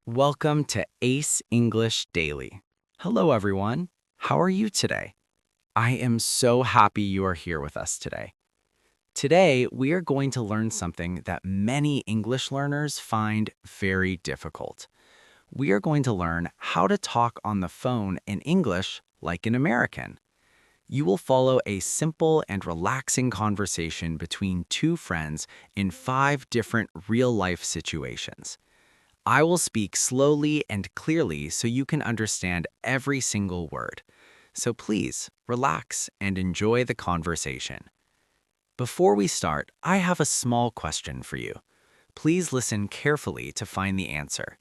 Welcome to Ace English Daily. Hello, everyone. How are you today? I am so happy you are here with us today. Today, we are going to learn something that many English learners find very difficult. We are going to learn how to talk on the phone in English like an American. You will follow a simple and relaxing conversation between two friends in 5 different real-life situations. I will speak slowly and clearly so you can understand every single word. So please, relax and enjoy the conversation. Before we start, I have a small question for you. Please listen carefully to find the answer.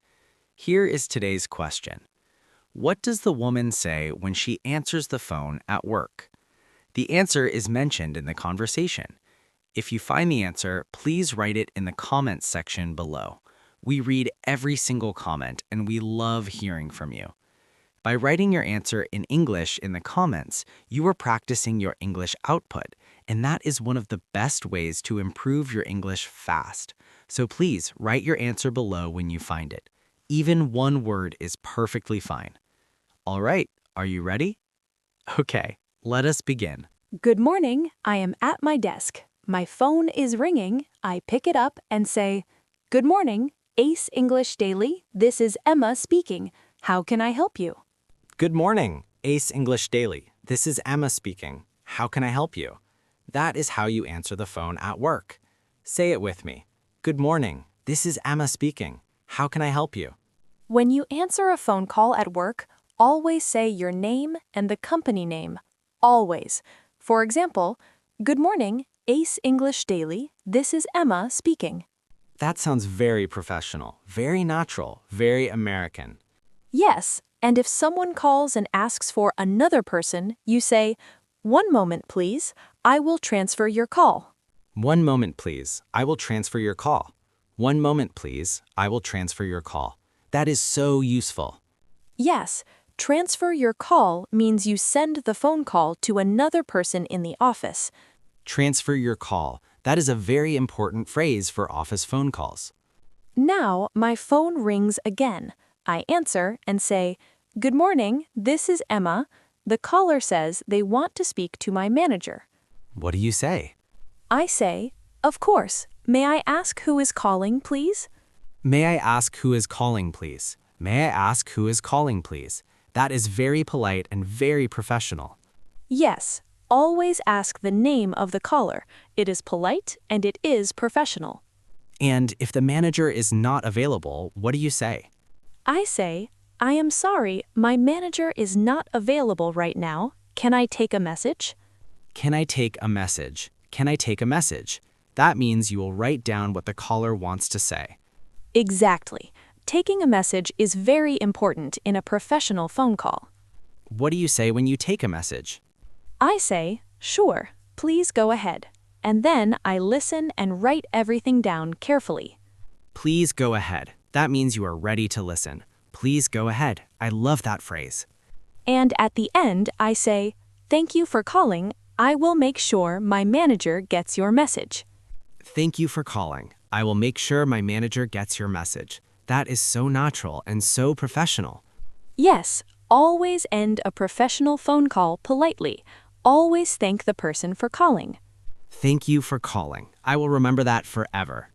Here is today's question. What does the woman say when she answers the phone at work? The answer is mentioned in the conversation. If you find the answer, please write it in the comments section below. We read every single comment and we love hearing from you. By writing your answer in English in the comments, you are practicing your English output, and that is one of the best ways to improve your English fast. So please write your answer below when you find it. Even one word is perfectly fine. All right, are you ready? Okay, let us begin. Good morning, I am at my desk. My phone is ringing. I pick it up and say, "Good morning, Ace English Daily. This is Emma speaking. How can I help you?" Good morning, Ace English Daily. This is Emma speaking. How can I help you? That is how you answer the phone at work. Say it with me. Good morning, this is Emma speaking. How can I help you? When you answer a phone call at work, always say your name and the company name. Always. For example, "Good morning, Ace English Daily. This is Emma speaking." That sounds very professional, very natural, very American. Yes, and if someone calls and asks for another person, you say, "One moment, please. I will transfer your call." One moment, please. I will transfer your call. One moment, please. I will transfer your call. That is so useful. Yes, transfer your call means you send the phone call to another person in the office. Transfer your call. That is a very important phrase for office phone calls. Now my phone rings again. I answer and say, "Good morning, this is Emma." The caller says they want to speak to my manager. What do you say? I say, "Of course. May I ask who is calling, please?" May I ask who is calling, please? May I ask who is calling, please? That is very polite and very professional. Yes, always ask the name of the caller. It is polite and it is professional. And if the manager is not available, what do you say? I say, "I am sorry, my manager is not available right now. Can I take a message?" Can I take a message? Can I take a message? That means you will write down what the caller wants to say. Exactly. Taking a message is very important in a professional phone call. What do you say when you take a message? I say, "Sure, please go ahead." And then I listen and write everything down carefully. Please go ahead. That means you are ready to listen. Please go ahead. I love that phrase. And at the end, I say, "Thank you for calling. I will make sure my manager gets your message." Thank you for calling. I will make sure my manager gets your message. That is so natural and so professional. Yes, always end a professional phone call politely. Always thank the person for calling. Thank you for calling. I will remember that forever.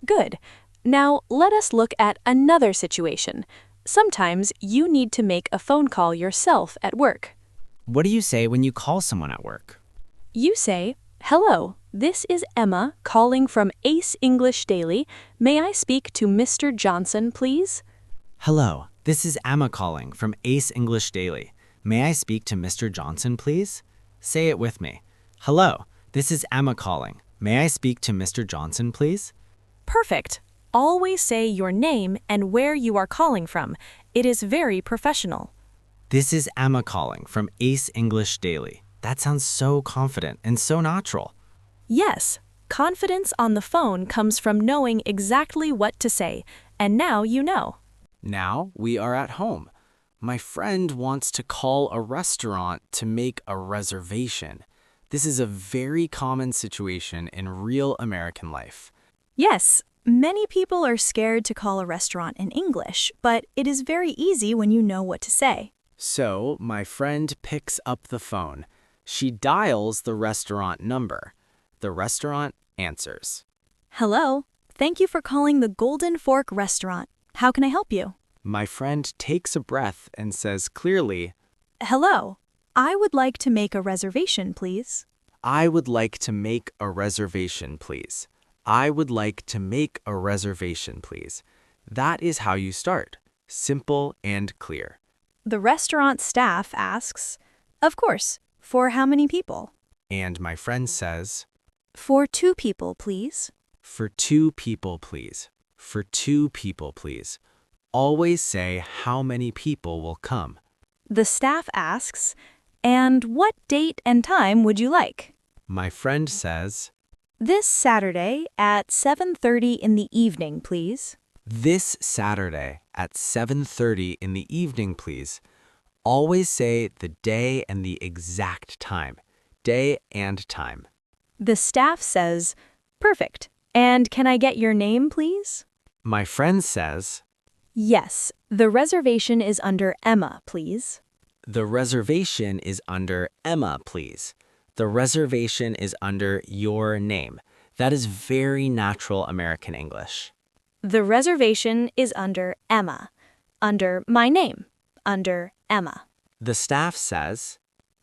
Good. Now let us look at another situation. Sometimes you need to make a phone call yourself at work. What do you say when you call someone at work? You say, "Hello, this is Emma calling from Ace English Daily. May I speak to Mr. Johnson, please?" Hello, this is Emma calling from Ace English Daily. May I speak to Mr. Johnson, please? Say it with me. Hello, this is Emma calling. May I speak to Mr. Johnson, please? Perfect. Always say your name and where you are calling from. It is very professional. This is Emma calling from Ace English Daily. That sounds so confident and so natural. Yes, confidence on the phone comes from knowing exactly what to say, and now you know. Now we are at home. My friend wants to call a restaurant to make a reservation. This is a very common situation in real American life. Yes, Many people are scared to call a restaurant in English, but it is very easy when you know what to say. So, my friend picks up the phone. She dials the restaurant number. The restaurant answers. Hello, thank you for calling the Golden Fork Restaurant. How can I help you? My friend takes a breath and says clearly, Hello, I would like to make a reservation, please. I would like to make a reservation, please. I would like to make a reservation, please. That is how you start. Simple and clear. The restaurant staff asks, Of course, for how many people? And my friend says, For 2 people, please. for 2 people, please. For 2 people, please. Always say how many people will come. The staff asks, And what date and time would you like? My friend says, This Saturday at 7:30 in the evening, please. this Saturday at 7:30 in the evening, please. Always say the day and the exact time. Day and time. The staff says, Perfect. And can I get your name, please? My friend says, Yes, the reservation is under Emma, please. the reservation is under Emma, please. The reservation is under your name. That is very natural American English. The reservation is under Emma. Under my name. Under Emma. The staff says,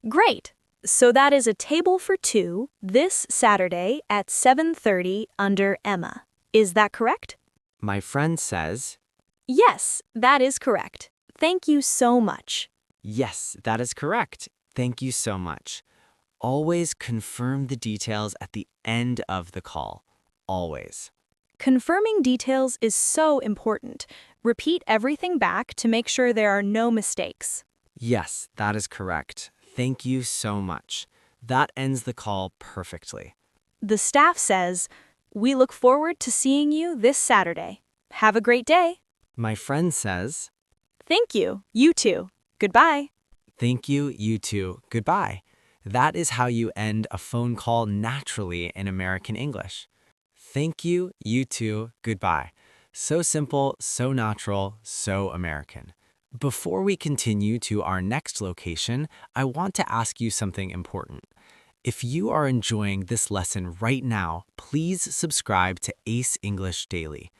Great. So that is a table for 2 this Saturday at 7:30 under Emma. Is that correct? my friend says, Yes, that is correct. Thank you so much. yes, that is correct. Thank you so much. Always confirm the details at the end of the call. Always. Confirming details is so important. Repeat everything back to make sure there are no mistakes. Yes, that is correct. Thank you so much. That ends the call perfectly. The staff says, We look forward to seeing you this Saturday. Have a great day. My friend says, Thank you. You too. Goodbye. thank you, you too, goodbye. That is how you end a phone call naturally in American English. Thank you, you too, goodbye. So simple, so natural, so American. Before we continue to our next location, I want to ask you something important. If you are enjoying this lesson right now, please subscribe to Ace English Daily.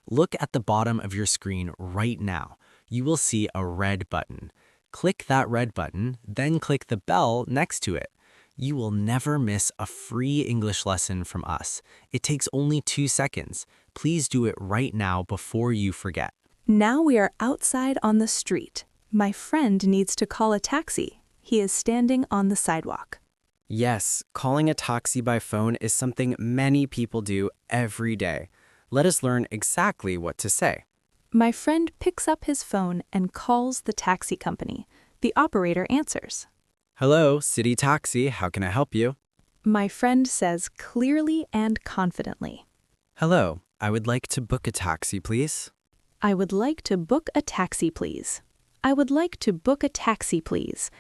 Look at the bottom of your screen right now. You will see a red button. Click that red button, then click the bell next to it. You will never miss a free English lesson from us. It takes only 2 seconds. Please do it right now before you forget. Now we are outside on the street. My friend needs to call a taxi. He is standing on the sidewalk. Yes, calling a taxi by phone is something many people do every day. Let us learn exactly what to say. My friend picks up his phone and calls the taxi company. The operator answers. Hello, City Taxi, how can I help you? My friend says clearly and confidently. Hello, I would like to book a taxi, please. I would like to book a taxi, please. I would like to book a taxi, please.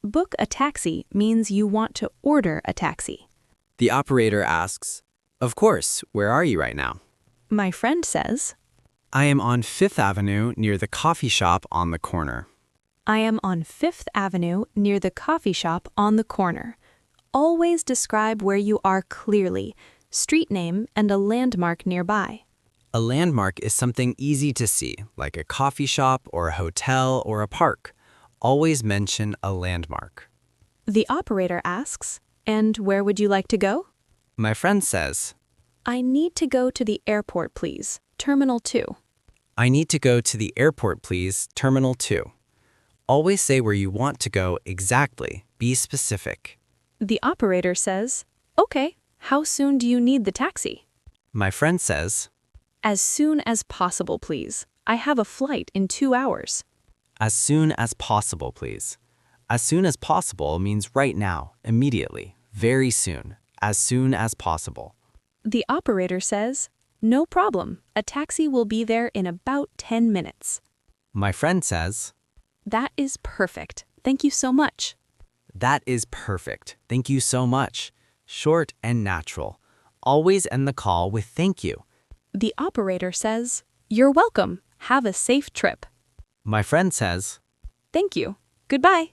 Book a taxi means you want to order a taxi. The operator asks, Of course, where are you right now? My friend says, I am on 5th Avenue near the coffee shop on the corner. I am on 5th Avenue near the coffee shop on the corner. Always describe where you are clearly, street name and a landmark nearby. A landmark is something easy to see, like a coffee shop or a hotel or a park. Always mention a landmark. The operator asks, And where would you like to go? My friend says, I need to go to the airport, please. Terminal 2. I need to go to the airport, please. Terminal 2. Always say where you want to go exactly. Be specific. The operator says, Okay, how soon do you need the taxi? My friend says, As soon as possible, please. I have a flight in 2 hours. As soon as possible, please. As soon as possible means right now, immediately, very soon, as soon as possible. The operator says, No problem. A taxi will be there in about 10 minutes. My friend says, That is perfect. Thank you so much. That is perfect. Thank you so much. Short and natural. Always end the call with thank you. The operator says, "You're welcome. Have a safe trip." My friend says, Thank you. Goodbye.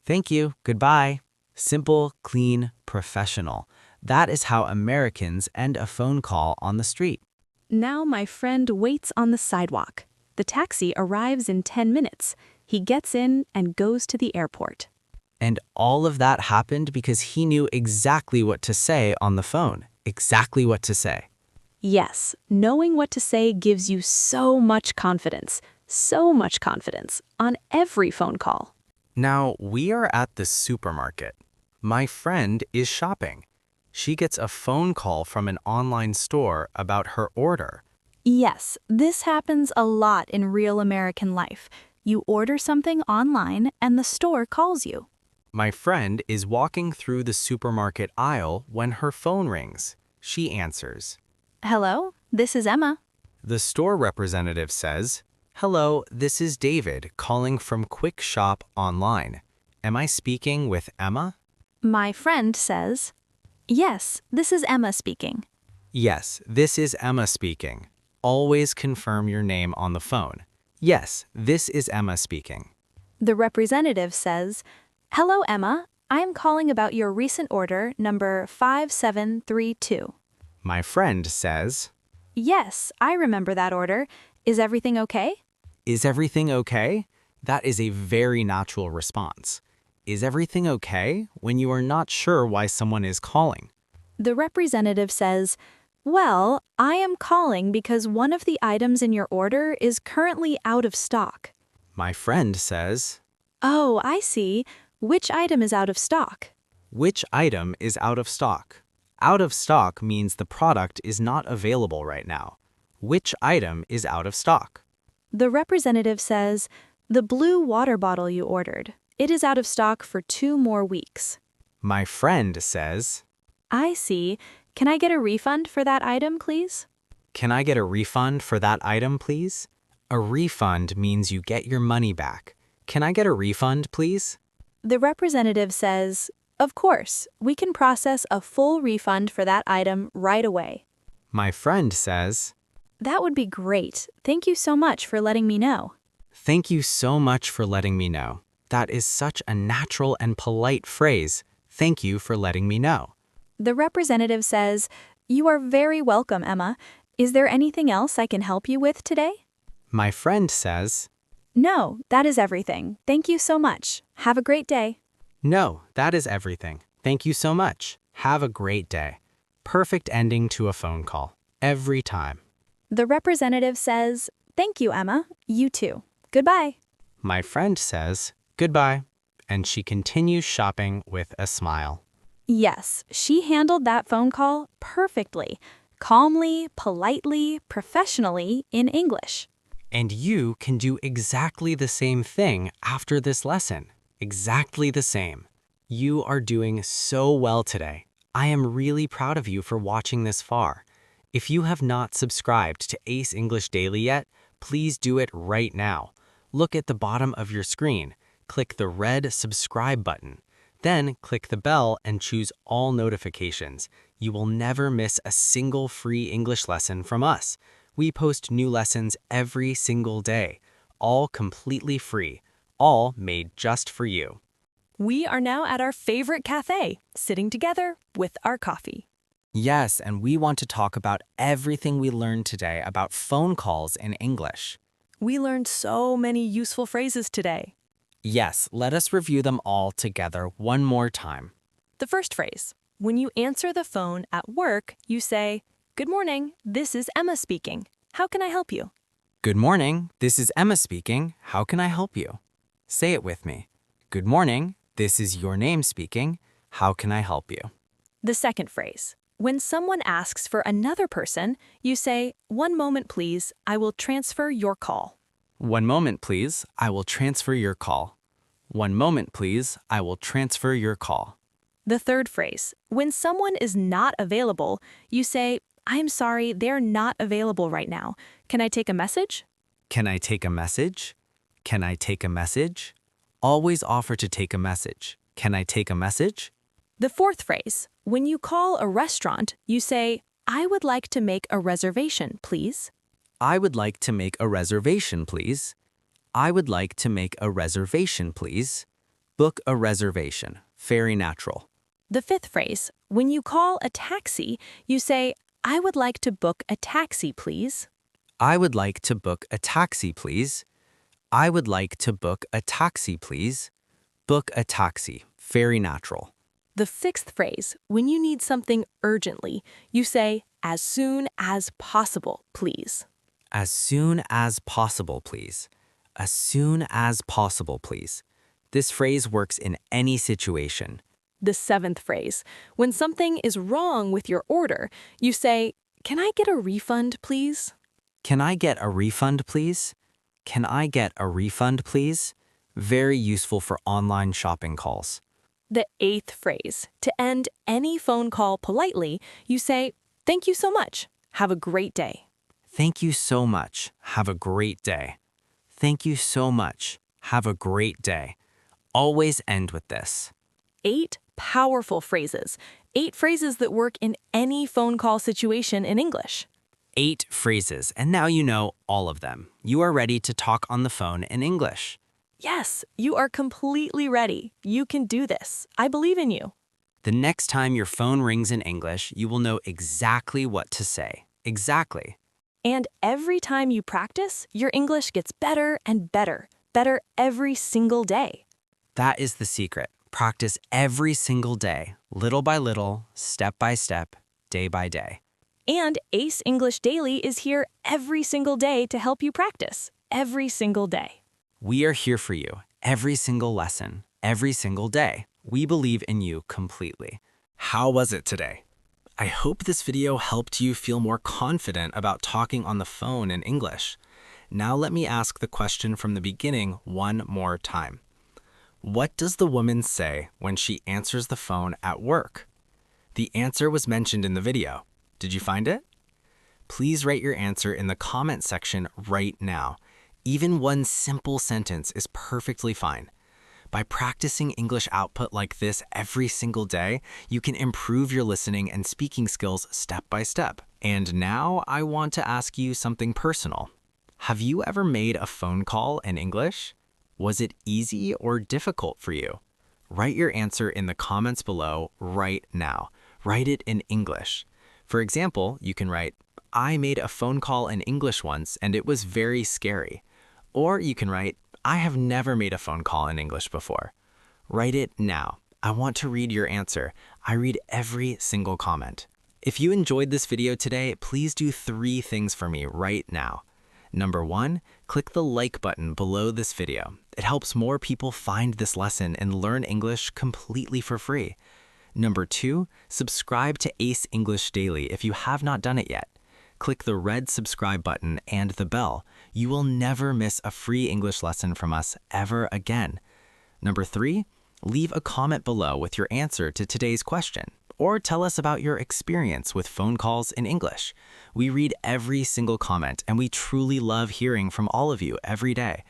"Thank you, goodbye." Simple, clean, professional. That is how Americans end a phone call on the street. Now my friend waits on the sidewalk. The taxi arrives in 10 minutes. He gets in and goes to the airport. And all of that happened because he knew exactly what to say on the phone. Exactly what to say. Yes, knowing what to say gives you so much confidence on every phone call. Now, we are at the supermarket. My friend is shopping. She gets a phone call from an online store about her order. Yes, this happens a lot in real American life. You order something online and the store calls you. My friend is walking through the supermarket aisle when her phone rings. She answers. Hello, this is Emma. The store representative says, "Hello, this is David calling from Quick Shop Online. Am I speaking with Emma?" My friend says, Yes, this is Emma speaking. Yes, this is Emma speaking. Always confirm your name on the phone. Yes, this is Emma speaking. The representative says, Hello, Emma. I am calling about your recent order number 5732. My friend says, Yes, I remember that order. Is everything okay? "Is everything okay?" That is a very natural response. Is everything okay when you are not sure why someone is calling? The representative says, Well, I am calling because one of the items in your order is currently out of stock. My friend says, Oh, I see. Which item is out of stock? "Which item is out of stock?" Out of stock means the product is not available right now. Which item is out of stock? The representative says, The blue water bottle you ordered. It is out of stock for 2 more weeks. My friend says, I see. Can I get a refund for that item, please? "Can I get a refund for that item, please?" A refund means you get your money back. Can I get a refund, please? The representative says, Of course, we can process a full refund for that item right away. My friend says, That would be great. Thank you so much for letting me know. "Thank you so much for letting me know." That is such a natural and polite phrase. Thank you for letting me know. The representative says, You are very welcome, Emma. Is there anything else I can help you with today? My friend says, No, that is everything. Thank you so much. Have a great day. "No, that is everything. Thank you so much. Have a great day." Perfect ending to a phone call. Every time. The representative says, Thank you, Emma. You too. Goodbye. My friend says, "Goodbye," and she continues shopping with a smile. Yes, she handled that phone call perfectly, calmly, politely, professionally in English. And you can do exactly the same thing after this lesson. Exactly the same. You are doing so well today. I am really proud of you for watching this far. If you have not subscribed to Ace English Daily yet, please do it right now. Look at the bottom of your screen. Click the red subscribe button. Then click the bell and choose all notifications. You will never miss a single free English lesson from us. We post new lessons every single day, all completely free, all made just for you. We are now at our favorite cafe, sitting together with our coffee. Yes, and we want to talk about everything we learned today about phone calls in English. We learned so many useful phrases today. Yes, let us review them all together one more time. The first phrase, when you answer the phone at work, you say, Good morning, this is Emma speaking. How can I help you? Good morning, this is Emma speaking. How can I help you? Say it with me. Good morning, this is your name speaking. How can I help you? The second phrase, when someone asks for another person, you say, One moment, please. I will transfer your call. One moment, please. I will transfer your call. One moment, please. I will transfer your call. The third phrase, when someone is not available, you say, I'm sorry, they're not available right now. Can I take a message? Can I take a message? Can I take a message? Always offer to take a message. Can I take a message? The fourth phrase, when you call a restaurant, you say, I would like to make a reservation, please. I would like to make a reservation, please. I would like to make a reservation, please. Book a reservation. Very natural. The fifth phrase, when you call a taxi, you say, I would like to book a taxi, please. I would like to book a taxi, please. I would like to book a taxi, please. Book a taxi. Very natural. The sixth phrase, when you need something urgently, you say, as soon as possible, please. As soon as possible, please. As soon as possible, please. This phrase works in any situation. The seventh phrase, when something is wrong with your order, you say, can I get a refund, please? Can I get a refund, please? Can I get a refund, please? Very useful for online shopping calls. The eighth phrase, to end any phone call politely, you say, thank you so much. Have a great day. Thank you so much. Have a great day. Thank you so much. Have a great day. Always end with this. 8 powerful phrases. 8 phrases that work in any phone call situation in English. 8 phrases, and now you know all of them. You are ready to talk on the phone in English. Yes, you are completely ready. You can do this. I believe in you. The next time your phone rings in English, you will know exactly what to say. Exactly. And every time you practice, your English gets better and better. Better every single day. That is the secret. Practice every single day, little by little, step by step, day by day. And Ace English Daily is here every single day to help you practice. Every single day. We are here for you, every single lesson, every single day. We believe in you completely. How was it today? I hope this video helped you feel more confident about talking on the phone in English. Now let me ask the question from the beginning one more time. What does the woman say when she answers the phone at work? The answer was mentioned in the video. Did you find it? Please write your answer in the comment section right now. Even one simple sentence is perfectly fine. By practicing English output like this every single day, you can improve your listening and speaking skills step by step. And now I want to ask you something personal. Have you ever made a phone call in English? Was it easy or difficult for you? Write your answer in the comments below right now. Write it in English. For example, you can write, I made a phone call in English once and it was very scary. Or you can write, I have never made a phone call in English before. Write it now. I want to read your answer. I read every single comment. If you enjoyed this video today, please do 3 things for me right now. Number 1, click the like button below this video. It helps more people find this lesson and learn English completely for free. Number 2, subscribe to Ace English Daily if you have not done it yet. Click the red subscribe button and the bell. You will never miss a free English lesson from us ever again. Number 3, leave a comment below with your answer to today's question, or tell us about your experience with phone calls in English. We read every single comment, and we truly love hearing from all of you every day.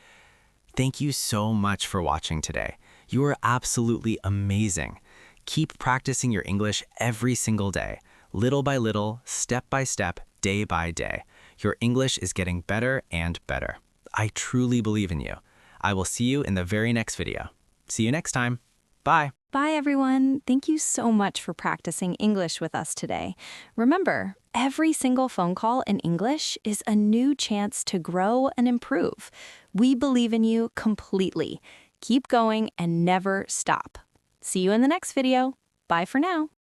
Thank you so much for watching today. You are absolutely amazing. Keep practicing your English every single day, little by little, step by step, day by day. Your English is getting better and better. I truly believe in you. I will see you in the very next video. See you next time. Bye. Bye, everyone. Thank you so much for practicing English with us today. Remember, every single phone call in English is a new chance to grow and improve. We believe in you completely. Keep going and never stop. See you in the next video. Bye for now.